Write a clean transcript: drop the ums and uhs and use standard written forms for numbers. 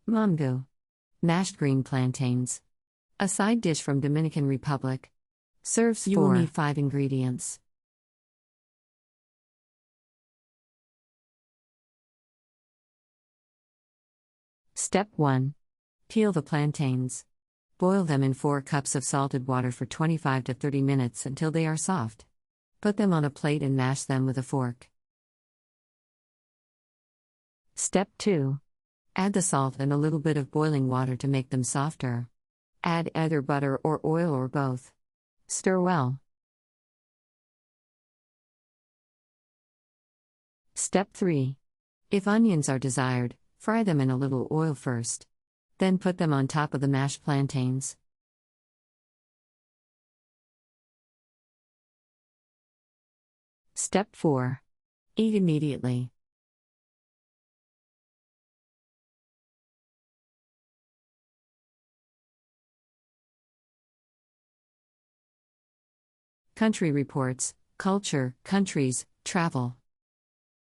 Mamgu. Mashed green plantains. A side dish from Dominican Republic. Serves You will need 5 ingredients. Step 1. Peel the plantains. Boil them in 4 cups of salted water for 25 to 30 minutes until they are soft. Put them on a plate and mash them with a fork. Step 2. Add the salt and a little bit of boiling water to make them softer. Add either butter or oil or both. Stir well. Step 3. If onions are desired, fry them in a little oil first. Then put them on top of the mashed plantains. Step 4. Eat immediately. Country Reports, Culture, Countries, Travel.